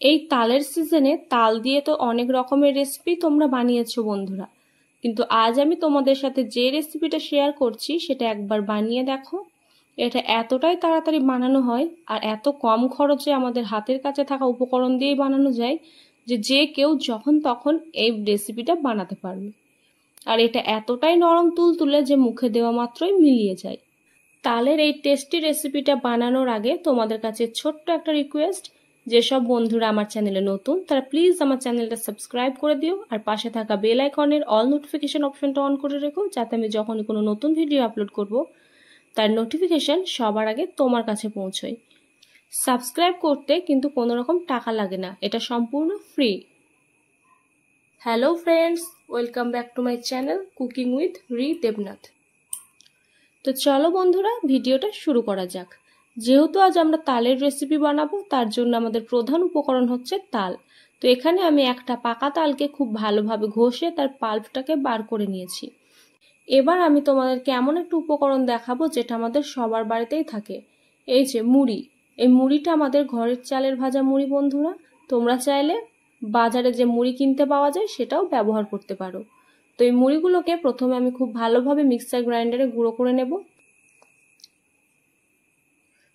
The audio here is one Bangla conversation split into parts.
এই তালের সিজনে তাল দিয়ে তো অনেক রকমের রেসিপি তোমরা বানিয়েছো বন্ধুরা, কিন্তু আজ আমি তোমাদের সাথে যে রেসিপিটা শেয়ার করছি সেটা একবার বানিয়ে দেখো। এটা এতটাই তাড়াতাড়ি বানানো হয় আর এত কম খরচে আমাদের হাতের কাছে থাকা উপকরণ দিয়েই বানানো যায় যে যে কেউ যখন তখন এই রেসিপিটা বানাতে পারবে। আর এটা এতটাই নরম তুলতুলে যে মুখে দেওয়া মাত্রই মিলিয়ে যায়। তালের এই টেস্টি রেসিপিটা বানানোর আগে তোমাদের কাছে ছোট্ট একটা রিকোয়েস্ট, যেসব বন্ধুরা আমার চ্যানেলে নতুন তারা প্লিজ আমার চ্যানেলটা সাবস্ক্রাইব করে দিও আর পাশে থাকা বেল আইকনের অল নোটিফিকেশন অপশনটা অন করে রেখো, যাতে আমি যখনই কোনো নতুন ভিডিও আপলোড করব তার নোটিফিকেশন সবার আগে তোমার কাছে পৌঁছয়। সাবস্ক্রাইব করতে কিন্তু কোনো রকম টাকা লাগে না, এটা সম্পূর্ণ free. Hello friends, welcome back to my channel cooking with রি দেবনাথ। তো চলো বন্ধুরা, ভিডিওটা শুরু করা যাক। যেহেতু আজ আমরা তালের রেসিপি বানাবো, তার জন্য আমাদের প্রধান উপকরণ হচ্ছে তাল। তো এখানে আমি একটা পাকা তালকে খুব ভালোভাবে ঘষে তার পাল্পটাকে বার করে নিয়েছি। এবার আমি তোমাদেরকে এমন একটা উপকরণ দেখাবো যেটা আমাদের সবার বাড়িতেই থাকে, এই যে মুড়ি। এই মুড়িটা আমাদের ঘরের চালের ভাজা মুড়ি বন্ধুরা। তোমরা চাইলে বাজারে যে মুড়ি কিনতে পাওয়া যায় সেটাও ব্যবহার করতে পারো। তো এই মুড়িগুলোকে প্রথমে আমি খুব ভালোভাবে মিক্সার গ্রাইন্ডারে গুঁড়ো করে নেব।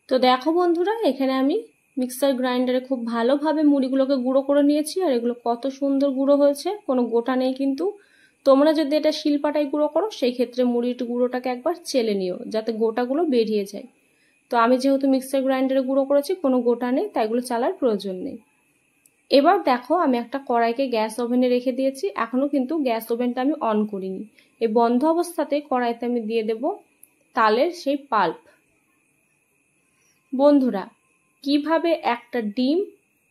তো দেখো বন্ধুরা, এখানে আমি মিক্সার গ্রাইন্ডারে খুব ভালোভাবে মুড়িগুলোকে গুঁড়ো করে নিয়েছি আর এগুলো কত সুন্দর গুঁড়ো হয়েছে, কোনো গোটা নেই কিন্তু। তোমরা যদি এটা শিলপাটায় গুঁড়ো করো সেই ক্ষেত্রে মুড়ির গুঁড়োটাকে একবার চেলে নিও যাতে গোটাগুলো বেরিয়ে যায়। তো আমি যেহেতু মিক্সার গ্রাইন্ডারে গুঁড়ো করেছি, কোনো গোটা নেই, তাই এগুলো চালার প্রয়োজন নেই। এবার দেখো আমি একটা কড়াইকে গ্যাস ওভেনে রেখে দিয়েছি, এখনো কিন্তু গ্যাস ওভেনটা আমি অন করিনি। এই বন্ধ অবস্থাতে কড়াইতে আমি দিয়ে দেব তালের সেই পাল্প। বন্ধুরা, কিভাবে একটা ডিম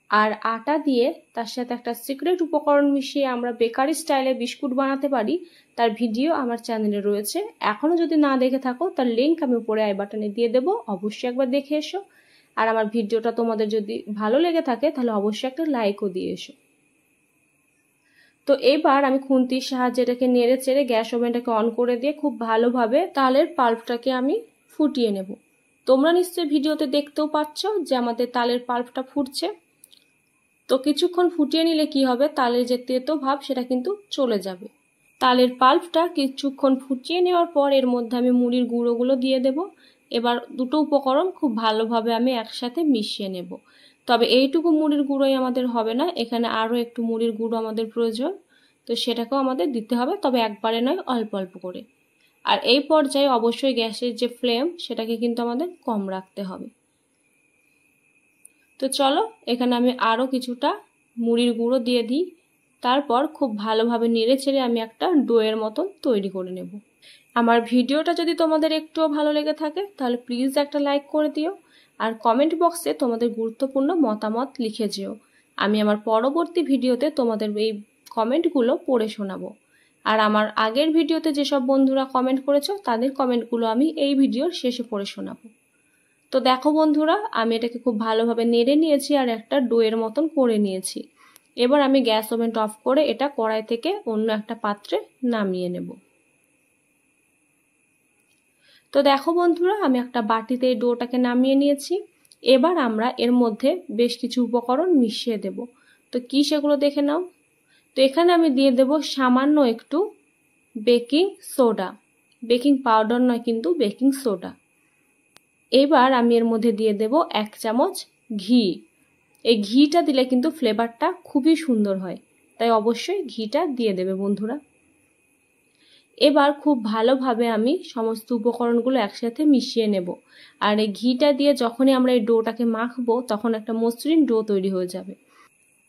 আর আটা দিয়ে তার সাথে একটা সিক্রেট উপকরণ মিশিয়ে আমরা বেকারি স্টাইলে বিস্কুট বানাতে পারি তার ভিডিও আমার চ্যানেলে রয়েছে। এখনো যদি না দেখে থাকো তার লিঙ্ক আমি উপরে আই বাটনে দিয়ে দেবো, অবশ্যই একবার দেখে এসো। আর আমার ভিডিওটা তোমাদের যদি ভালো লেগে থাকে তাহলে অবশ্যই একটা লাইকও দিয়ে এসো। তো এবার আমি খুন্তির সাহায্যে এটাকে নেড়ে চেড়ে গ্যাস ওভেনটাকে অন করে দিয়ে খুব ভালোভাবে তালের পাল্পটাকে আমি ফুটিয়ে নেব। তোমরা নিশ্চয়ই ভিডিওতে দেখতেও পাচ্ছ যে আমাদের তালের পাল্পটা ফুটছে। তো কিছুক্ষণ ফুটিয়ে নিলে কি হবে, তালের যে তেতো ভাব সেটা কিন্তু চলে যাবে। তালের পাল্পটা কিছুক্ষণ ফুটিয়ে নেওয়ার পর এর মধ্যে আমি মুড়ির গুঁড়োগুলো দিয়ে দেব। এবার দুটো উপকরণ খুব ভালোভাবে আমি একসাথে মিশিয়ে নেব। তবে এইটুকু মুড়ির গুঁড়োই আমাদের হবে না, এখানে আরও একটু মুড়ির গুঁড়ো আমাদের প্রয়োজন। তো সেটাকেও আমাদের দিতে হবে, তবে একবারে নয়, অল্প অল্প করে। আর এই পর্যায়ে অবশ্যই গ্যাসের যে ফ্লেম সেটাকে কিন্তু আমাদের কম রাখতে হবে। তো চলো, এখানে আমি আরও কিছুটা মুড়ির গুঁড়ো দিয়ে দিই। তারপর খুব ভালোভাবে নেড়ে চেড়ে আমি একটা ডোয়ের মতন তৈরি করে নেব। আমার ভিডিওটা যদি তোমাদের একটুও ভালো লেগে থাকে তাহলে প্লিজ একটা লাইক করে দিও আর কমেন্ট বক্সে তোমাদের গুরুত্বপূর্ণ মতামত লিখে যেও। আমি আমার পরবর্তী ভিডিওতে তোমাদের এই কমেন্টগুলো পড়ে শোনাবো। আর আমার আগের ভিডিওতে যেসব বন্ধুরা কমেন্ট করেছো তাদের কমেন্টগুলো আমি এই ভিডিওর শেষে পড়ে শোনাবো। তো দেখো বন্ধুরা, আমি এটাকে খুব ভালোভাবে নেড়ে নিয়েছি আর একটা ডোয়ের মতন করে নিয়েছি। এবার আমি গ্যাস ওভেনটা অফ করে এটা কড়াই থেকে অন্য একটা পাত্রে নামিয়ে নেব। তো দেখো বন্ধুরা, আমি একটা বাটিতে এই ডোটাকে নামিয়ে নিয়েছি। এবার আমরা এর মধ্যে বেশ কিছু উপকরণ মিশিয়ে দেব। তো কি সেগুলো দেখে নাও। তো এখানে আমি দিয়ে দেব সামান্য একটু বেকিং সোডা, বেকিং পাউডার নয় কিন্তু বেকিং সোডা। এবার আমি এর মধ্যে দিয়ে দেব 1 চামচ ঘি। এই ঘিটা দিলে কিন্তু ফ্লেভারটা খুবই সুন্দর হয়, তাই অবশ্যই ঘিটা দিয়ে দেবে বন্ধুরা। এবার খুব ভালোভাবে আমি সমস্ত উপকরণগুলো একসাথে মিশিয়ে নেব। আর এই ঘিটা দিয়ে যখনই আমরা এই ডোটাকে মাখবো তখন একটা মসৃণ ডো তৈরি হয়ে যাবে।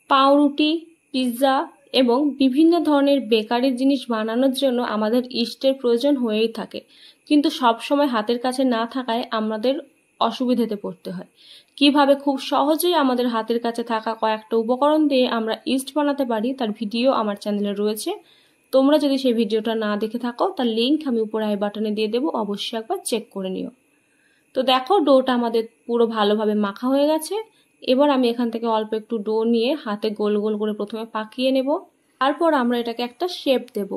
পাউরুটি, পিৎজা এবং বিভিন্ন ধরনের বেকারি জিনিস বানানোর জন্য আমাদের ইস্টের প্রয়োজন হয়েই থাকে, কিন্তু সব সময় হাতের কাছে না থাকায় আমাদের অসুবিধাতে পড়তে হয়। কিভাবে খুব সহজেই আমাদের হাতের কাছে থাকা কয়েকটা উপকরণ দিয়ে আমরা ইস্ট বানাতে পারি তার ভিডিও আমার চ্যানেলে রয়েছে। তোমরা যদি সেই ভিডিওটা না দেখে থাকো তার লিঙ্ক আমি উপরে আই বাটনে দিয়ে দেবো, অবশ্যই একবার চেক করে নিও। তো দেখো ডোটা আমাদের পুরো ভালোভাবে মাখা হয়ে গেছে। এবার আমি এখান থেকে অল্প একটু ডো নিয়ে হাতে গোল গোল করে প্রথমে পাকিয়ে নেব। তারপর আমরা এটাকে একটা শেপ দেব।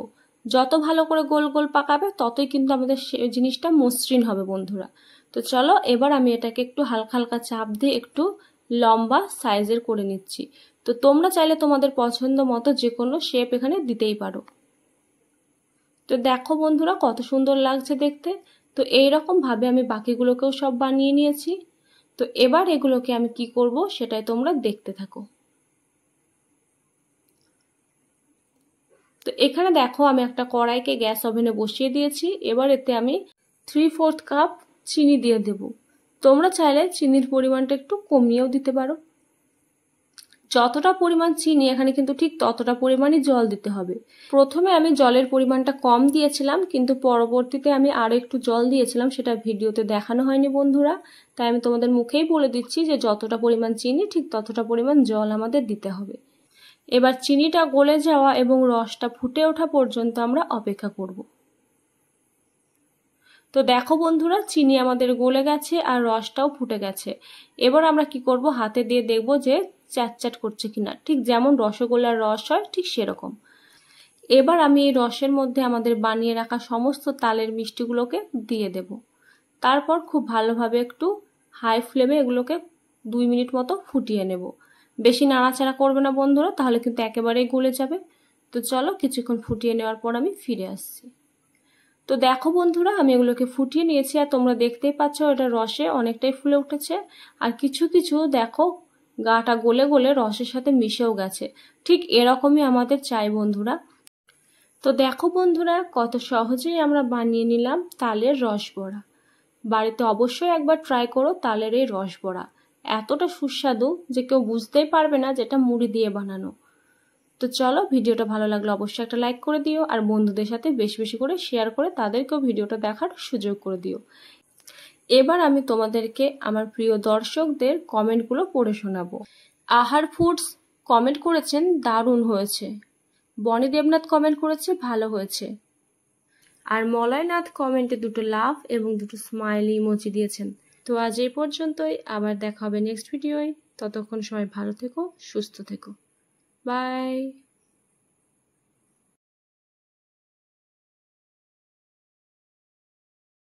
যত ভালো করে গোল গোল পাকাবে ততই কিন্তু আমাদের জিনিসটা মসৃণ হবে বন্ধুরা। তো চলো, এবার আমি এটাকে একটু হালকা হালকা চাপ দিয়ে একটু লম্বা সাইজের করে নিচ্ছি। তো তোমরা চাইলে তোমাদের পছন্দ মতো যে কোনো শেপ এখানে দিতেই পারো। তো দেখো বন্ধুরা কত সুন্দর লাগছে দেখতে। তো এইরকম ভাবে আমি বাকিগুলোকেও সব বানিয়ে নিয়েছি। তো এবার এগুলোকে আমি কি করব সেটাই তোমরা দেখতে থাকো। তো এখানে দেখো আমি একটা কড়াইকে গ্যাস ওভেনে বসিয়ে দিয়েছি। এবার এতে আমি 3/4 কাপ চিনি দিয়ে দেব। তোমরা চাইলে চিনির পরিমাণটা একটু কমিয়েও দিতে পারো। যতটা পরিমাণ চিনি এখানে কিন্তু ঠিক ততটা পরিমাণই জল দিতে হবে। প্রথমে আমি জলের পরিমাণটা কম দিয়েছিলাম, কিন্তু পরবর্তীতে আমি আরো একটু জল দিয়েছিলাম, সেটা ভিডিওতে দেখানো হয়নি বন্ধুরা। তাই আমি তোমাদের মুখেই বলে দিচ্ছি যে যতটা পরিমাণ চিনি ঠিক ততটা পরিমাণ জল আমাদের দিতে হবে। এবার চিনিটা গলে যাওয়া এবং রসটা ফুটে ওঠা পর্যন্ত আমরা অপেক্ষা করব। তো দেখো বন্ধুরা চিনি আমাদের গলে গেছে আর রসটাও ফুটে গেছে। এবার আমরা কি করব, হাতে দিয়ে দেখব যে চ্যাটচ্যাট করছে কিনা, ঠিক যেমন রসগোল্লার রস হয় ঠিক সেরকম। এবার আমি এই রসের মধ্যে আমাদের বানিয়ে রাখা সমস্ত তালের মিষ্টিগুলোকে দিয়ে দেব। তারপর খুব ভালোভাবে একটু হাই ফ্লেমে এগুলোকে 2 মিনিট মতো ফুটিয়ে নেব। বেশি নাড়াচাড়া করবে না বন্ধুরা, তাহলে কিন্তু একেবারেই গলে যাবে। তো চলো কিছুক্ষণ ফুটিয়ে নেওয়ার পর আমি ফিরে আসছি। তো দেখো বন্ধুরা আমি এগুলোকে ফুটিয়ে নিয়েছি, আর তোমরা দেখতেই পাচ্ছ এটা রসে অনেকটাই ফুলে উঠেছে। আর কিছু কিছু দেখো গাটা গলে গলে রসের সাথে মিশেও গেছে। ঠিক এরকমই আমাদের চাই বন্ধুরা। তো দেখো বন্ধুরা কত সহজেই আমরা বানিয়ে নিলাম তালের রসবড়া। বাড়িতে অবশ্যই একবার ট্রাই করো তালের এই রসবড়া। এতটা সুস্বাদু যে কেউ বুঝতেই পারবে না যেটা মুড়ি দিয়ে বানানো। তো চলো ভিডিওটা ভালো লাগলে অবশ্যই একটা লাইক করে দিও, আর বন্ধুদের সাথে বেশি বেশি করে শেয়ার করে তাদেরকেও ভিডিওটা দেখার সুযোগ করে দিও। এবার আমি তোমাদেরকে আমার প্রিয় দর্শকদের কমেন্টগুলো পড়ে শোনাবো। আহার ফুডস কমেন্ট করেছেন দারুণ হয়েছে। বনি দেবনাথ কমেন্ট করেছে ভালো হয়েছে। আর মলয়নাথ কমেন্টে 2টো লাভ এবং 2টো স্মাইলি ইমোজি দিয়েছেন। তো আজ এই পর্যন্তই, আবার দেখা হবে নেক্সট ভিডিওয়। ততক্ষণ সবাই ভালো থেকো, সুস্থ থেকো। বাই।